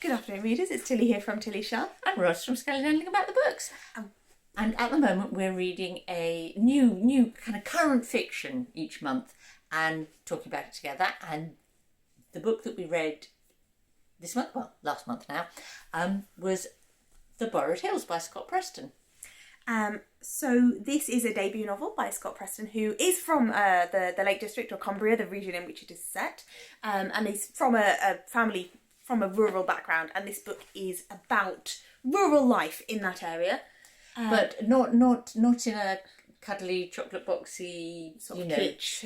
Good afternoon, readers. It's Tilly here from Tilly Shah. And Ross from Scully Handling About the Books. And at the moment we're reading a new kind of current fiction each month and talking about it together. And the book that we read this month, well, last month now, was The Borrowed Hills by Scott Preston. So this is a debut novel by Scott Preston, who is from the Lake District or Cumbria, the region in which it is set, and he's from a family from a rural background, and this book is about rural life in that area, but not in a cuddly chocolate boxy sort of kitsch,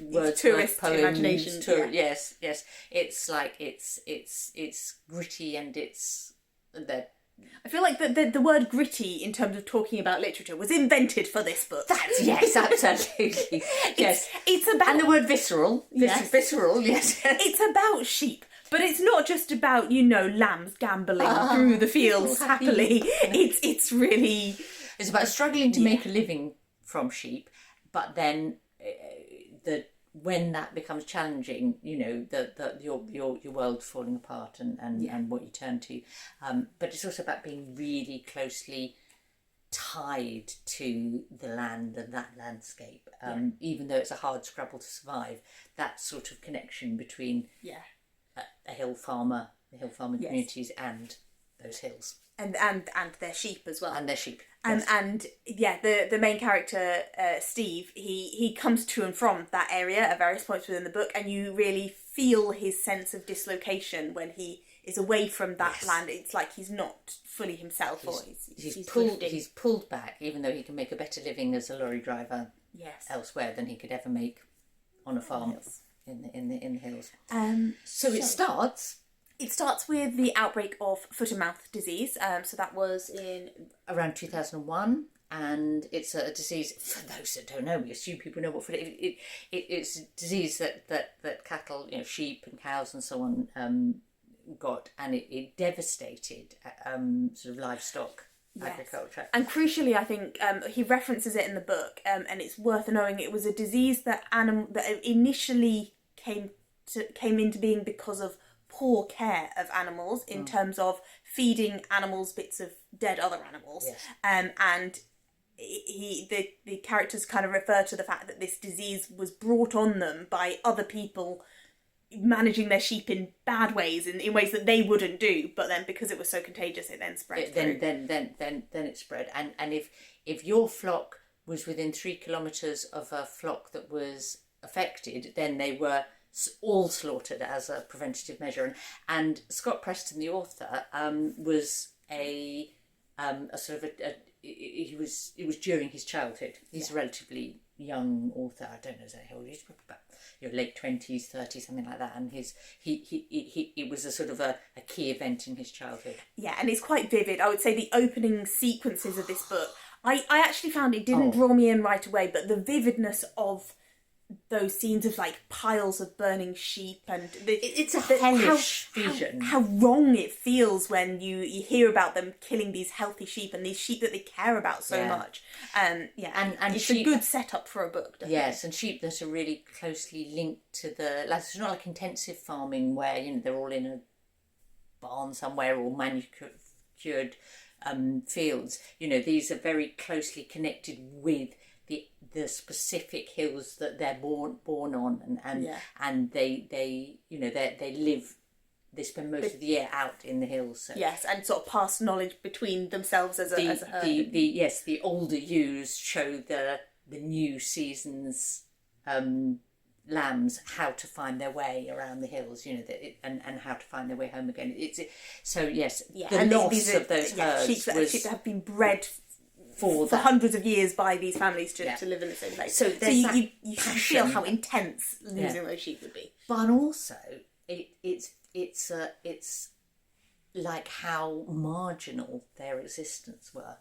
words, tourist poems, imagination. Yes. It's like it's gritty and it's the. I feel like the word gritty in terms of talking about literature was invented for this book. Yes, absolutely. Yes. It's about... And the word visceral. Yes. Visceral, yes. It's about sheep. But it's not just about, lambs gambling through the fields happily. It's really... It's about struggling to make a living from sheep, but then when that becomes challenging, your world falling apart and what you turn to. But it's also about being really closely tied to the land and that landscape. Even though it's a hard scrabble to survive, that sort of connection between a hill farmer, the hill farming communities and those hills. And their sheep as well. And their sheep. And the main character, Steve, he comes to and from that area at various points within the book, and you really feel his sense of dislocation when he is away from that land. It's like he's not fully himself, he's pulled back, even though he can make a better living as a lorry driver elsewhere than he could ever make on a farm in the hills. So it starts. It starts with the outbreak of foot and mouth disease. So that was in around 2001, and it's a disease. For those that don't know, we assume people know what it's a disease that cattle, sheep and cows and so on, got, and it devastated sort of livestock agriculture. And crucially, I think he references it in the book, and it's worth knowing it was a disease that initially came into being because of poor care of animals in terms of feeding animals bits of dead other animals. And the characters kind of refer to the fact that this disease was brought on them by other people managing their sheep in bad ways, in ways that they wouldn't do, but then because it was so contagious it then spread through. Then it spread, and if your flock was within 3 kilometres of a flock that was affected, then they were all slaughtered as a preventative measure. And Scott Preston, the author, was a sort of it was during his childhood. He's a relatively young author. I don't know how old he is, probably about late 20s, 30s, something like that. And it was a sort of a key event in his childhood. Yeah, and it's quite vivid. I would say the opening sequences of this book, I actually found it didn't draw me in right away, but the vividness of those scenes of like piles of burning sheep and it's a hellish vision. How wrong it feels when you hear about them killing these healthy sheep and these sheep that they care about so much. And it's sheep, a good setup for a book. Yes, and sheep that are really closely linked to it's not like intensive farming where they're all in a barn somewhere or manicured fields. These are very closely connected with the specific hills that they're born on, and they live. They spend most of the year out in the hills. So. Yes, and sort of pass knowledge between themselves as a herd. The older ewes show the new season's lambs how to find their way around the hills. And how to find their way home again. The loss of those herds sheep that have been bred for hundreds of years by these families to live in the same place. So you feel how intense losing those sheep would be. But also, it's like how marginal their existence were.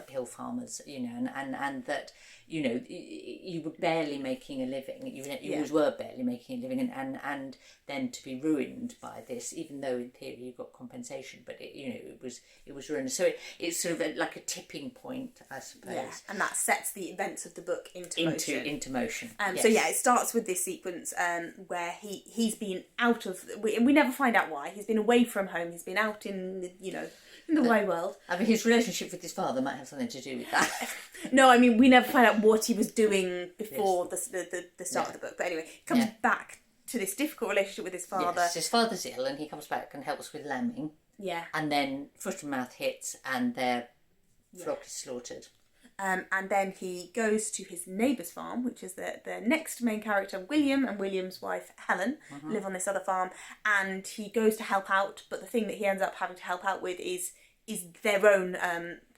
hill farmers, and that, you were barely making a living. You always were barely making a living, and then to be ruined by this, even though in theory you got compensation, but it was ruinous. So it's sort of like a tipping point, I suppose. Yeah, and that sets the events of the book into motion. Into motion. Yes. So it starts with this sequence where he's been out of. We never find out why. He's been away from home. He's been out in the wide world. I mean, his relationship with his father might have something to do with that. No, I mean, we never find out what he was doing before the start of the book. But anyway, he comes back to this difficult relationship with his father. Yes, his father's ill, and he comes back and helps with lambing. Yeah. And then foot and mouth hits, and their flock is slaughtered. And then he goes to his neighbour's farm, which is the next main character, William, and William's wife, Helen, live on this other farm. And he goes to help out, but the thing that he ends up having to help out with is their own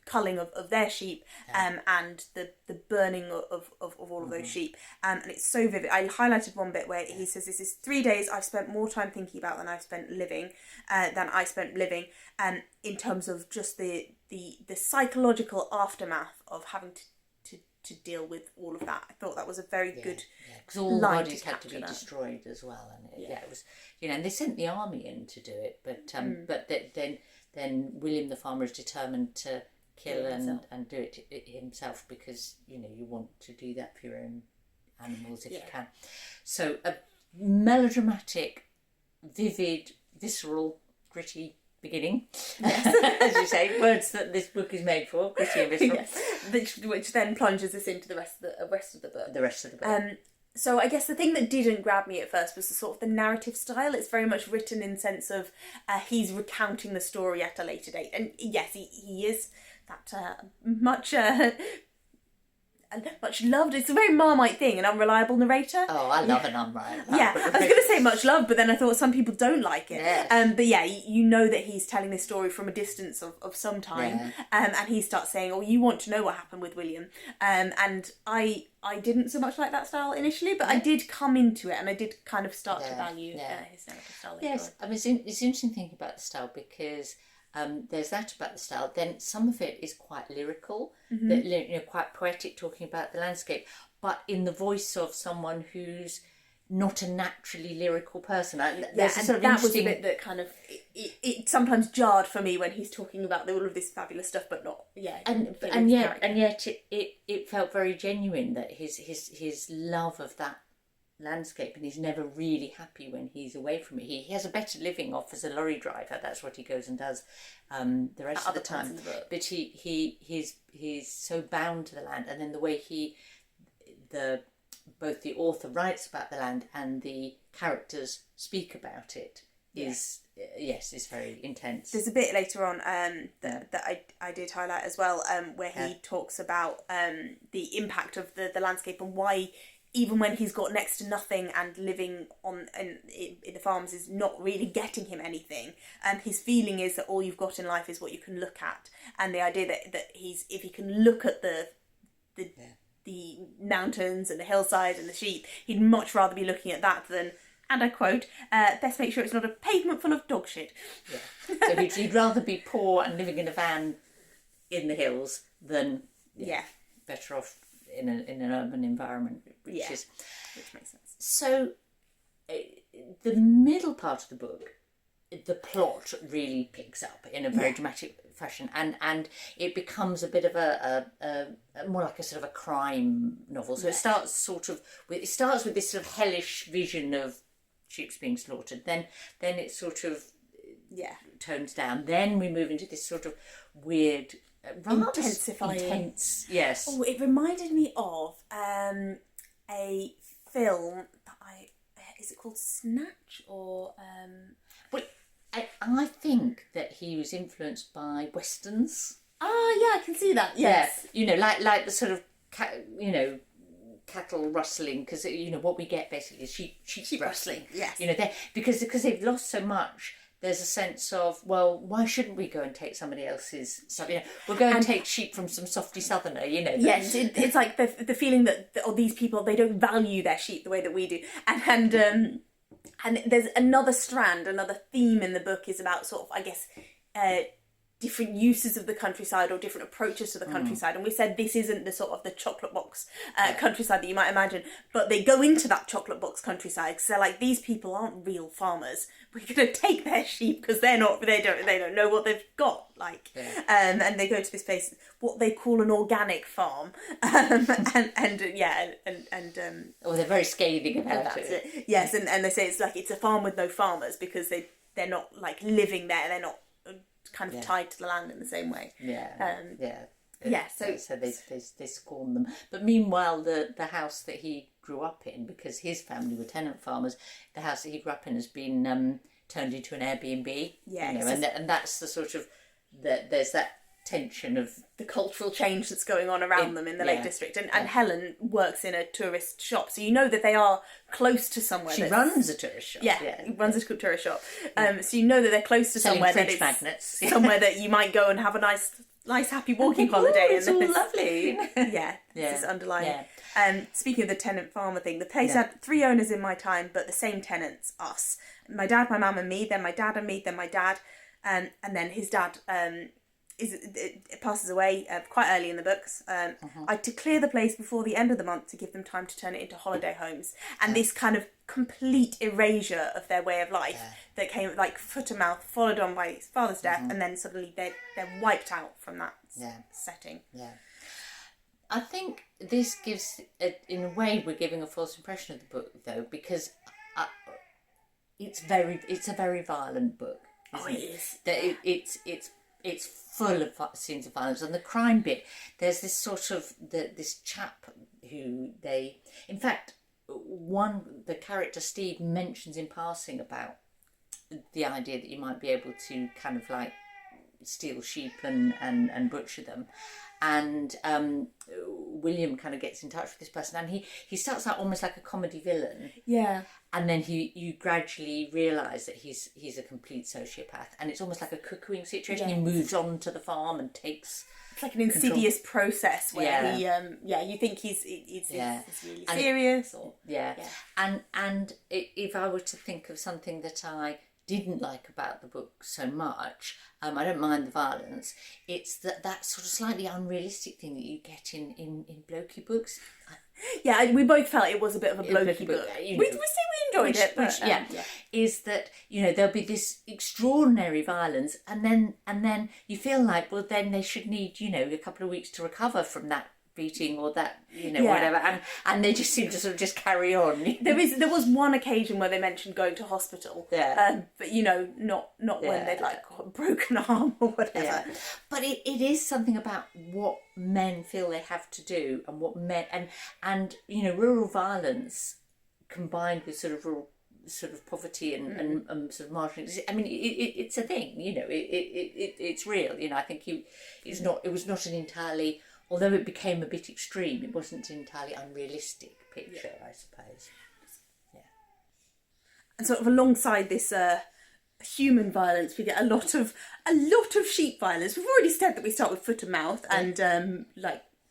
culling of their sheep, and the burning of all of those sheep. And it's so vivid. I highlighted one bit where he says, "This is 3 days I've spent more time thinking about than I spent living, in terms of just the psychological aftermath of having to deal with all of that." I thought that was a very good because all the bodies had to be destroyed as well, and it was and they sent the army in to do it, but then William the farmer is determined to kill and do it himself, because you want to do that for your own animals if you can. So a melodramatic, vivid, visceral, gritty beginning, as you say, words that this book is made for, gritty and visceral, which then plunges us into the rest of the book. The rest of the book. So I guess the thing that didn't grab me at first was the sort of the narrative style. It's very much written in sense of he's recounting the story at a later date, and yes, he is that much loved. It's a very Marmite thing, an unreliable narrator. Oh, I love an unreliable. Yeah, I was going to say much loved, but then I thought some people don't like it. Yes. But yeah, you know that he's telling this story from a distance of some time, and he starts saying, "Oh, you want to know what happened with William," and I didn't so much like that style initially, but I did come into it, and I did kind of start to value his narrative style. Yes, I mean, it's interesting thinking about the style, because there's that about the style. Then some of it is quite lyrical, quite poetic, talking about the landscape, but in the voice of someone who's not a naturally lyrical person. That was a bit that kind of it sometimes jarred for me when he's talking about all of this fabulous stuff, but not and yet it felt very genuine, that his love of that landscape, and he's never really happy when he's away from it. He has a better living off as a lorry driver. That's what he goes and does the rest of the time. But he's so bound to the land, and then the way both the author writes about the land and the characters speak about it is very intense. There's a bit later on that I did highlight as well, where he talks about the impact of the landscape, and why even when he's got next to nothing and living in the farms is not really getting him anything, his feeling is that all you've got in life is what you can look at, and the idea that if he can look at the mountains and the hillside and the sheep, he'd much rather be looking at that than, and I quote, best make sure it's not a pavement full of dog shit. Yeah. So he'd rather be poor and living in a van in the hills than better off in an urban environment, which makes sense. So the middle part of the book, the plot really picks up in a very dramatic fashion, and it becomes a bit of a more like a sort of a crime novel. So it starts with this sort of hellish vision of sheep being slaughtered. Then it sort of tones down. Then we move into this sort of weird, intense. Yes. Oh, it reminded me of a film that is it called Snatch or Well, I think that he was influenced by westerns. I can see that. Yes. Yeah, like the sort of cattle rustling, because what we get basically is sheep rustling. Yes. Because they've lost so much. There's a sense of, well, why shouldn't we go and take somebody else's stuff? We'll go and take sheep from some softy southerner, Yes, it's like the feeling that these people, they don't value their sheep the way that we do. And there's another strand, another theme in the book is about sort of, I guess, different uses of the countryside or different approaches to the countryside, and we said this isn't the sort of the chocolate box countryside that you might imagine, but they go into that chocolate box countryside because they're like, these people aren't real farmers, we're going to take their sheep because they don't know what they've got, like, and they go to this place, what they call an organic farm, and they're very scathing about it. Yes, and they say it's like it's a farm with no farmers because they're not like living there, they're not kind of tied to the land in the same way. So they scorn them. But meanwhile, the house that he grew up in, because his family were tenant farmers, the house that he grew up in has been turned into an Airbnb. Yeah, and that's the sort of there's that tension of the cultural change that's going on around them in the Lake District, and Helen works in a tourist shop, so you know that they are close to somewhere. She runs a tourist shop. Runs a tourist shop. So you know that they're close to selling somewhere fridge that it's magnets. somewhere that you might go and have a nice happy walking holiday. It's all lovely. This is underlying. Speaking of the tenant farmer thing, the place had 3 owners in my time, but the same tenants, us. My dad, my mum and me, then my dad and me, then my dad, and then his dad it passes away quite early in the books. I had to clear the place before the end of the month to give them time to turn it into holiday homes, and this kind of complete erasure of their way of life that came like foot and mouth, followed on by his father's death, and then suddenly they're wiped out from that setting. I think this gives, in a way, we're giving a false impression of the book, though, because it's a very violent book. It is. It's full of scenes of violence, and the crime bit. There's this sort of this chap who in fact, the character Steve mentions in passing about the idea that you might be able to kind of like steal sheep and butcher them. And William kind of gets in touch with this person, and he starts out almost like a comedy villain. Yeah. And then you gradually realise that he's a complete sociopath, and it's almost like a cuckooing situation. He moves on to the farm and takes. It's like an insidious process where he you think he's really serious and if I were to think of something that I didn't like about the book so much, I don't mind the violence, it's that sort of slightly unrealistic thing that you get in blokey books. Yeah, we both felt it was a bit of a blokey book. We enjoyed it, but is that there'll be this extraordinary violence, and then you feel like, well, then they should need a couple of weeks to recover from that beating or that whatever, and they just seem to sort of just carry on. There was one occasion where they mentioned going to hospital, but not when they'd like got a broken arm or whatever. But it is something about what men feel they have to do, and what men and rural violence combined with sort of poverty and sort of marginalisation. I mean, it's a thing. It's real. I think it was not an entirely. Although it became a bit extreme, it wasn't an entirely unrealistic picture, I suppose. Yeah. And sort of alongside this human violence, we get a lot of sheep violence. We've already said that we start with foot and mouth, and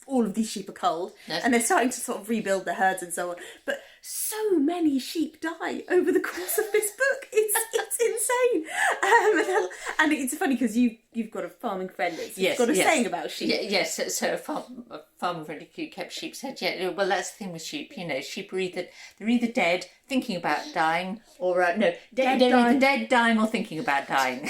all of these sheep are culled, and they're starting to sort of rebuild their herds and so on. But so many sheep die over the course of this book. It's insane. And it's funny because you've got a farming friend that's got a saying about sheep. Yes, so a farming friend who kept sheep said, well, that's the thing with sheep. Sheep are they're either dead, thinking about dying, or they're either dead, dying, or thinking about dying.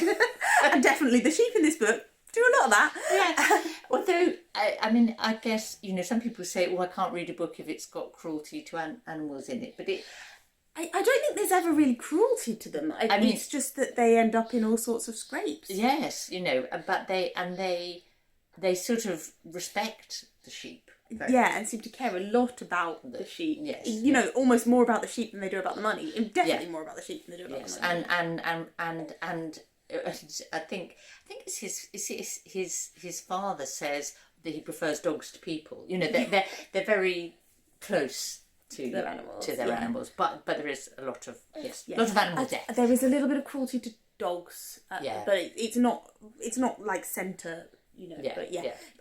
And definitely the sheep in this book do a lot of that. Yeah. Although, I guess, some people say, I can't read a book if it's got cruelty to animals in it. But I don't think there's ever really cruelty to them. I mean, it's just that they end up in all sorts of scrapes. Yes, but they sort of respect the sheep. And seem to care a lot about the sheep. Yes. Almost more about the sheep than they do about the money. Definitely more about the sheep than they do about the money. And I think it's his father says that he prefers dogs to people. They're very close to their animals, but there is a lot of animal death. There is a little bit of cruelty to dogs, but it's not like centre.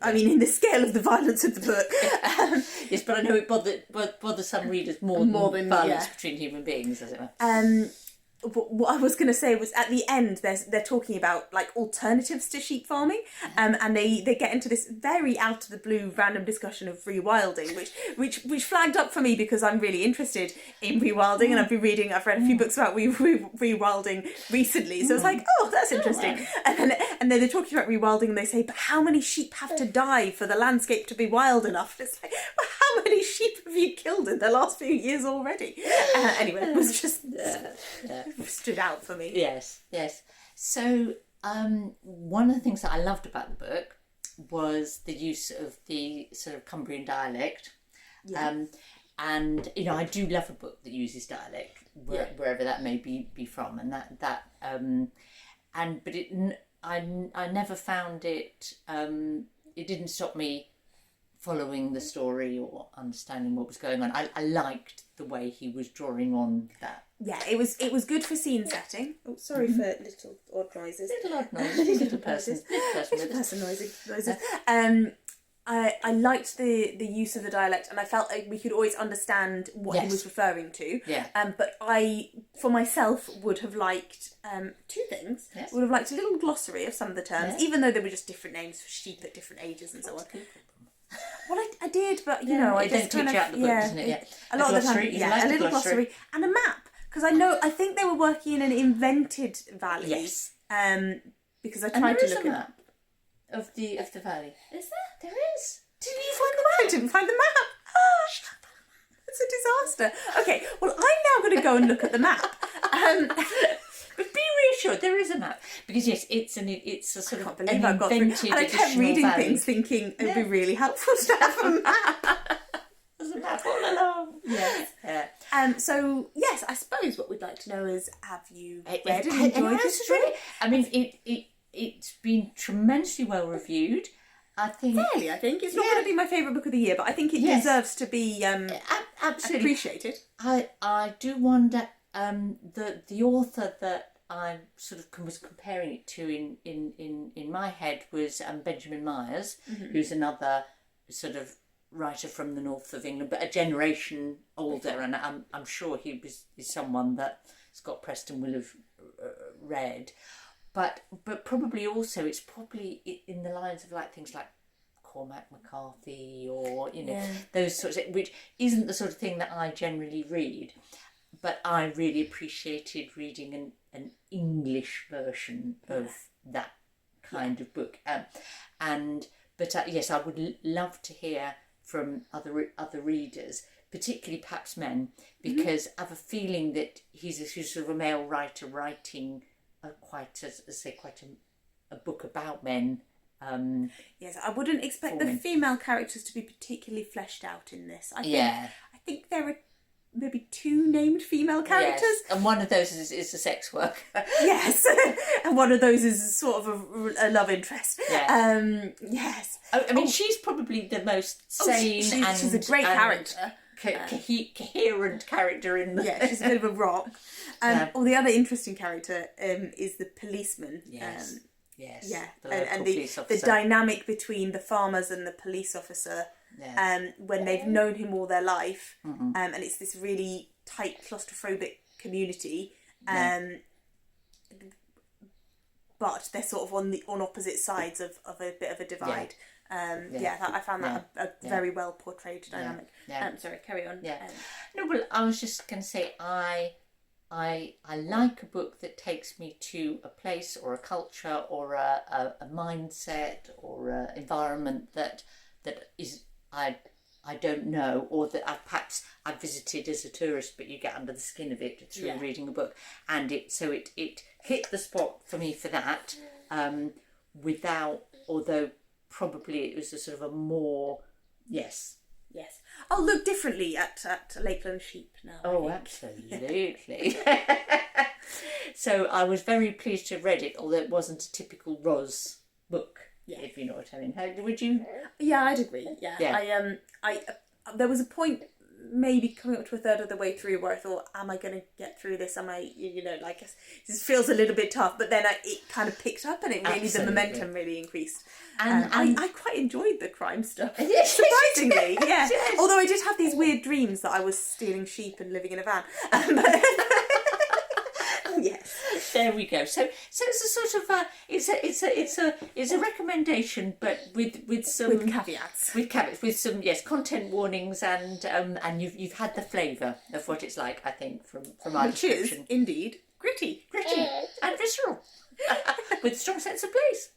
I mean, in the scale of the violence of the book. Yes, but I know it bothers some readers more than violence between human beings, as it were. what I was going to say was at the end they're talking about like alternatives to sheep farming, and they get into this very out of the blue random discussion of rewilding, which flagged up for me because I'm really interested in rewilding, and I've read a few books about rewilding recently, so it's like, oh, that's interesting. And then they're talking about rewilding, and they say, but how many sheep have to die for the landscape to be wild enough? And it's like, well, how many sheep have you killed in the last few years already? Anyway, it was just stood out for me. Yes. So one of the things that I loved about the book was the use of the sort of Cumbrian dialect. Yeah. And I do love a book that uses dialect wherever that may be from, and I never found it. It didn't stop me following the story or understanding what was going on. I liked the way he was drawing on that. Yeah, it was good for scene setting. Oh, sorry for little odd noises. Little odd noises. Little person noises. I liked the use of the dialect, and I felt like we could always understand what he was referring to. Yeah. But I, for myself, would have liked two things. Yes. Would have liked a little glossary of some of the terms, even though they were just different names for sheep at different ages and so on. Well, I did, but I just kind of out the book, doesn't it? Yeah. A lot of the time, a little glossary and a map, because I think they were working in an invented valley. Yes. Because I tried to look at a map of the valley. Is there? There is. Did you find the map? I didn't find the map. It's a disaster. Okay, well, I'm now going to go and look at the map. But be reassured, there is a map, because yes, it's a sort of an invented, and I kept reading valley. Things thinking it'd be really helpful to have a map. There's a map all along. Yes. Yeah. So yes, I suppose what we'd like to know is, have you read and enjoyed this story? I mean, it's been tremendously well reviewed. I think it's not going to be my favourite book of the year, but I think it deserves to be absolutely appreciated. I do wonder. The author that I sort of was comparing it to in my head was Benjamin Myers, who's another sort of writer from the north of England, but a generation older, and I'm sure is someone that Scott Preston will have read, but probably also it's probably in the lines of like things like Cormac McCarthy or those sorts of, which isn't the sort of thing that I generally read. But I really appreciated reading an English version of that kind of book. Yes, I would love to hear from other readers, particularly perhaps men, because I have a feeling that he's sort of a male writer writing quite a book about men. Yes, I wouldn't expect the female characters to be particularly fleshed out in this. I think there are maybe two named female characters. Yes. And one of those is a sex worker. Yes. And one of those is sort of a love interest. Yeah. Yes. I mean, she's probably the most sane she's a great character. Coherent character in the... Yeah, she's a bit of a rock. The other interesting character is the policeman. Yes. Yes. Yeah. And the dynamic between the farmers and the police officer. Yeah. When they've known him all their life, and it's this really tight claustrophobic community, but they're sort of on opposite sides of a bit of a divide. I found that a very well portrayed dynamic. Sorry, carry on. No, well, I was just going to say I like a book that takes me to a place or a culture or a mindset or an environment that is I don't know, or that I've visited as a tourist, but you get under the skin of it through reading a book, and it hit the spot for me for that, although probably it was a sort of a more Yes. I'll look differently at Lakeland Sheep now. Oh, absolutely. So I was very pleased to have read it, although it wasn't a typical Ros book. Yeah. If you know what I mean. Would you? Yeah, I'd agree. Yeah. I there was a point maybe coming up to a third of the way through where I thought, am I going to get through this? Am I, this feels a little bit tough, but then it kind of picked up and it really, the momentum really increased. And I quite enjoyed the crime stuff, surprisingly. Yeah. Yes. Although I did have these weird dreams that I was stealing sheep and living in a van. Yes. There we go. So it's a sort of it's a recommendation, but with some With caveats. With some content warnings, and you've had the flavour of what it's like, I think, from our Which is description. indeed gritty. And visceral, with a strong sense of place.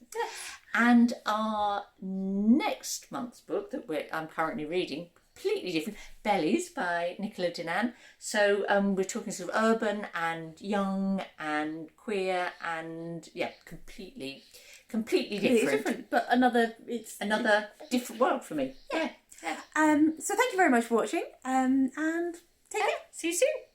And our next month's book that I'm currently reading, completely different, Bellies by Nicola Dinan. So we're talking sort of urban and young and queer and completely different. But another different world for me. Yeah. So thank you very much for watching. And take care. See you soon.